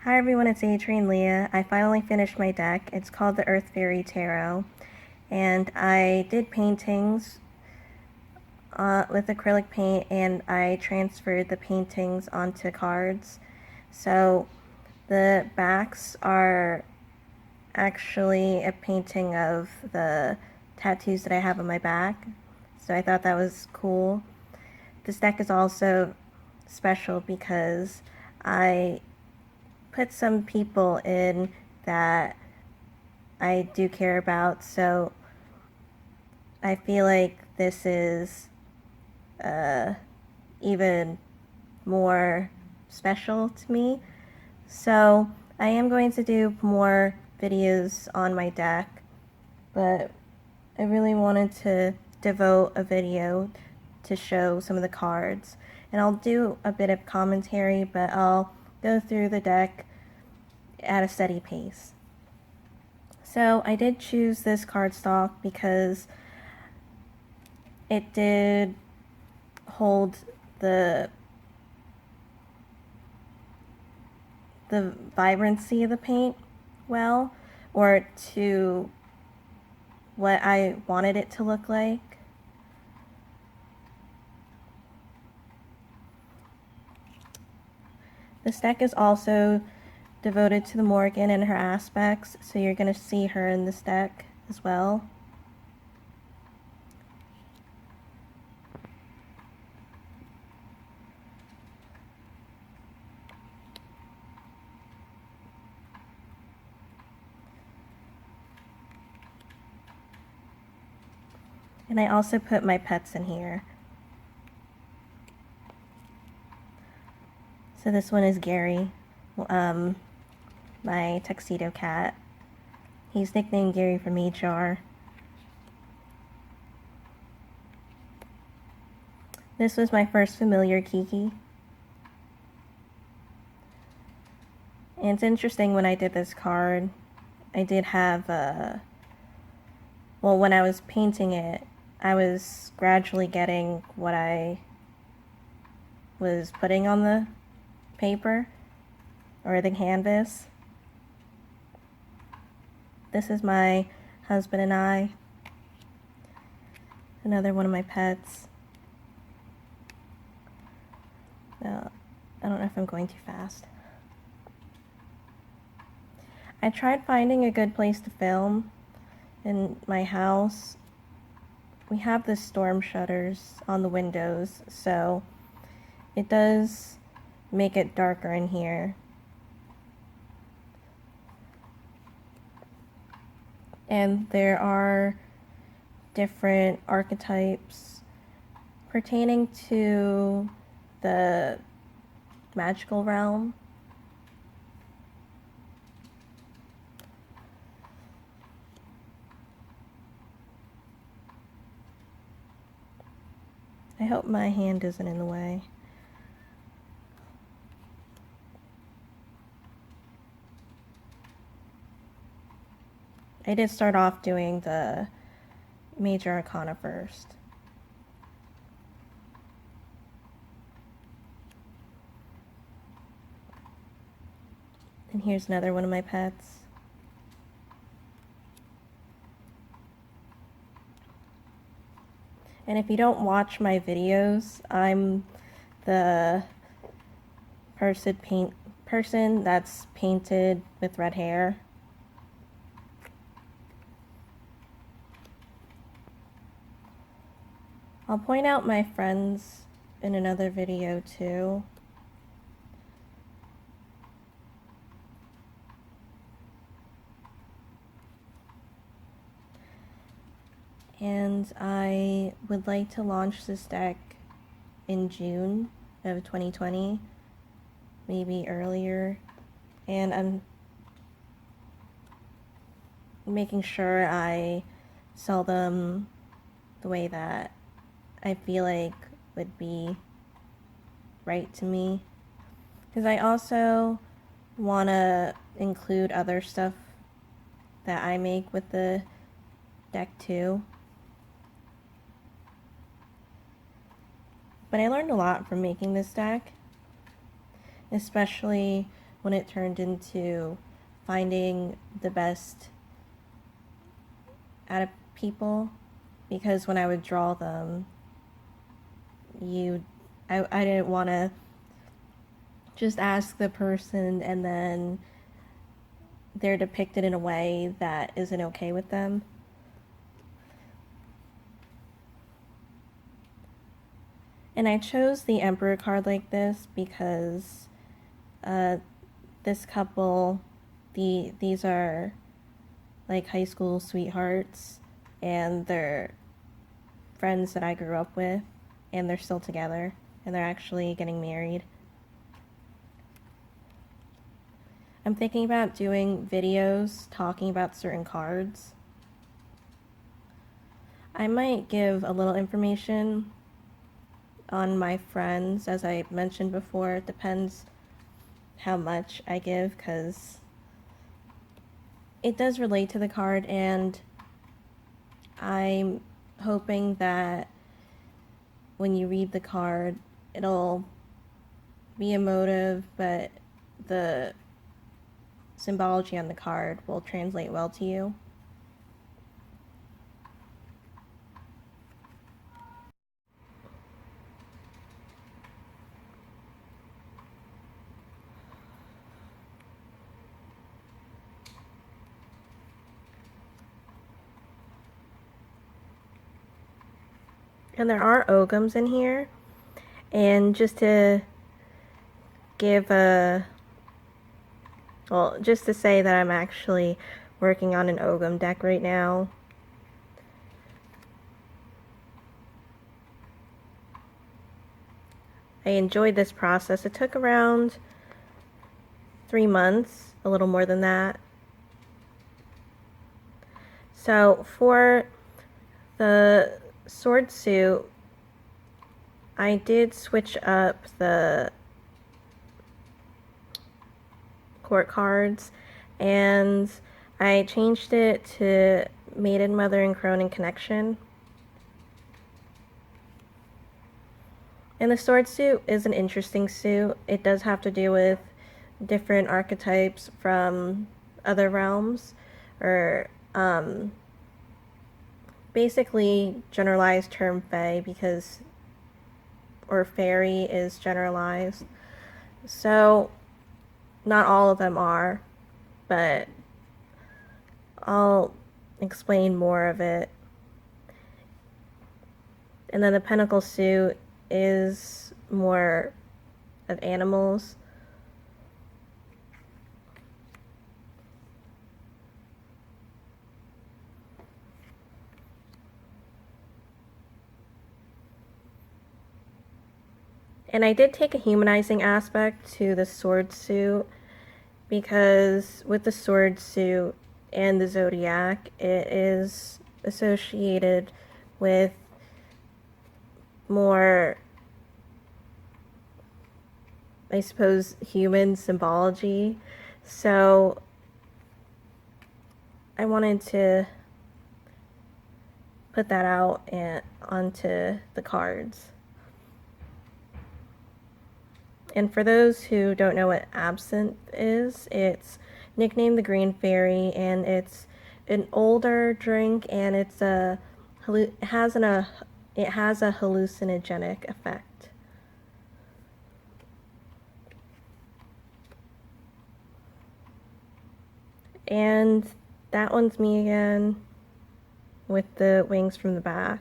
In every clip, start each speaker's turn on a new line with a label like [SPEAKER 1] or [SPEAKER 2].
[SPEAKER 1] Hi everyone, it's Adrienne Leah. I finally finished my deck. It's called the Earth Faery Tarot, and I did paintings with acrylic paint, and I transferred the paintings onto cards. So the backs are actually a painting of the tattoos that I have on my back, so I thought that was cool. This deck is also special because I put some people in that I do care about, so I feel like this is even more special to me. So I am going to do more videos on my deck, but I really wanted to devote a video to show some of the cards. And I'll do a bit of commentary, but I'll go through the deck at a steady pace. So I did choose this cardstock because it did hold the vibrancy of the paint well, or to what I wanted it to look like. This deck is also devoted to the Morgan and her aspects, so you're going to see her in this deck as well. And I also put my pets in here. So this one is Gary, my tuxedo cat. He's nicknamed Gary from HR. This was my first familiar Kiki. And it's interesting, when I did this card, I did have well, when I was painting it, I was gradually getting what I was putting on the paper or the canvas. This is my husband and I. Another one of my pets. I don't know if I'm going too fast. I tried finding a good place to film in my house. We have the storm shutters on the windows, so it does make it darker in here. And there are different archetypes pertaining to the magical realm. I hope my hand isn't in the way. I did start off doing the major arcana first. And here's another one of my pets. And if you don't watch my videos, I'm the person that's painted with red hair. I'll point out my friends in another video too. And I would like to launch this deck in June of 2020, maybe earlier. And I'm making sure I sell them the way that I feel like would be right to me. Because I also want to include other stuff that I make with the deck too. But I learned a lot from making this deck, especially when it turned into finding the best out of people, because when I would draw them, I didn't want to just ask the person and then they're depicted in a way that isn't okay with them. And I chose the Emperor card like this because this couple, these are like high school sweethearts, and they're friends that I grew up with, and they're still together, and they're actually getting married. I'm thinking about doing videos talking about certain cards. I might give a little information on my friends, as I mentioned before. It depends how much I give, because it does relate to the card, and I'm hoping that when you read the card, it'll be emotive, but the symbology on the card will translate well to you. And there are ogums in here, and just to give just to say that I'm actually working on an ogum deck right now. I enjoyed this process. It took around 3 months, a little more than that. So for the sword suit, I did switch up the court cards, and I changed it to Maiden, Mother, and Cronin Connection. And the sword suit is an interesting suit. It does have to do with different archetypes from other realms, or basically generalized term Fae, or Faery is generalized. So not all of them are, but I'll explain more of it. And then the Pentacle suit is more of animals. And I did take a humanizing aspect to the sword suit, because with the sword suit and the zodiac, it is associated with more, I suppose, human symbology. So I wanted to put that out onto the cards. And for those who don't know what absinthe is, it's nicknamed the Green Fairy, and it's an older drink, and it has a hallucinogenic effect. And that one's me again, with the wings from the back.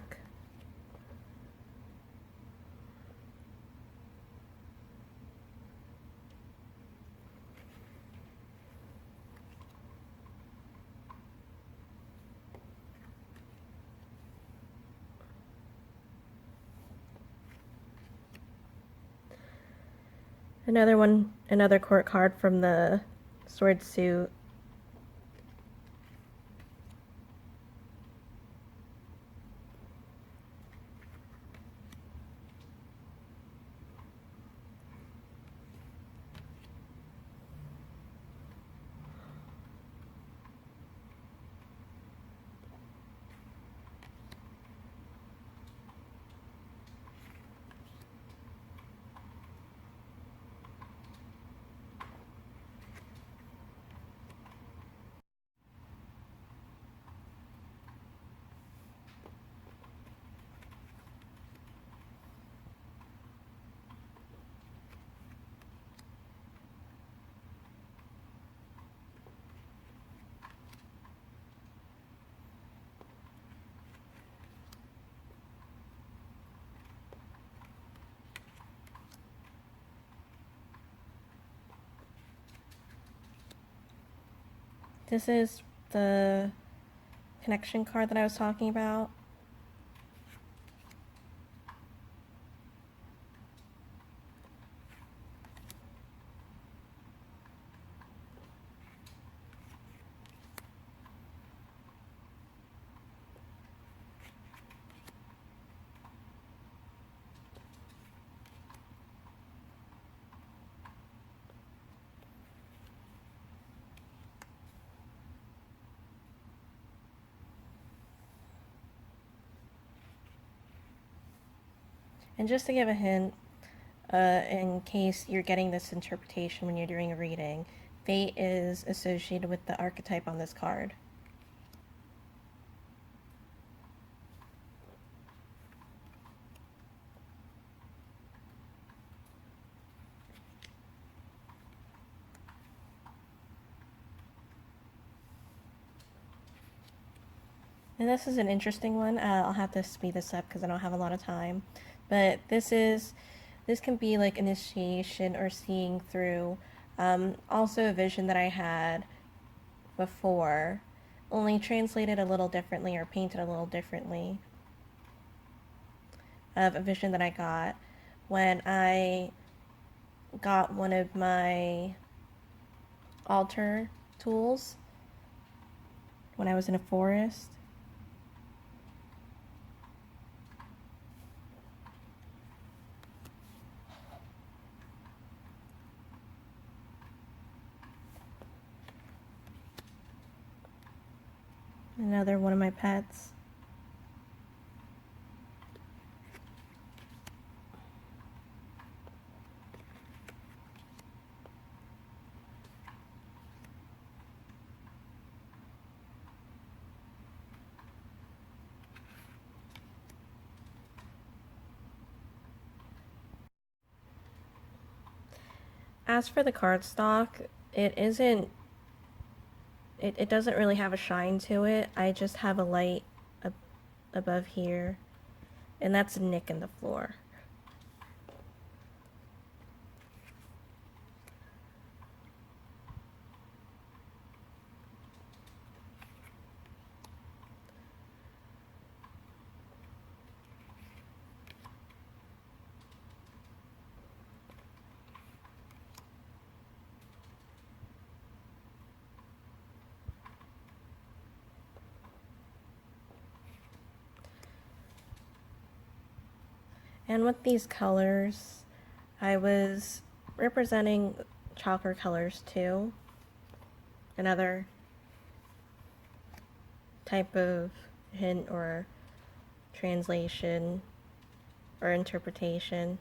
[SPEAKER 1] Another court card from the sword suit. This is the connection card that I was talking about. And just to give a hint, in case you're getting this interpretation when you're doing a reading, fate is associated with the archetype on this card. And this is an interesting one. I'll have to speed this up because I don't have a lot of time. But this can be like initiation or seeing through. Also a vision that I had before, only translated a little differently or painted a little differently, of a vision that I got when I got one of my altar tools when I was in a forest. Another one of my pets. As for the cardstock, it doesn't really have a shine to it. I just have a light above here, and that's a nick in the floor. And with these colors, I was representing chakra colors too. Another type of hint or translation or interpretation.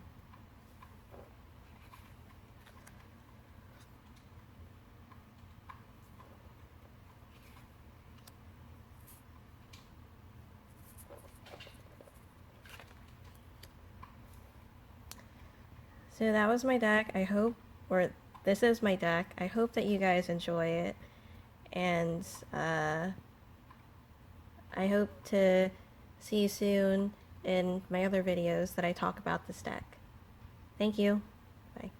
[SPEAKER 1] So that was my deck. This is my deck. I hope that you guys enjoy it. And I hope to see you soon in my other videos that I talk about this deck. Thank you. Bye.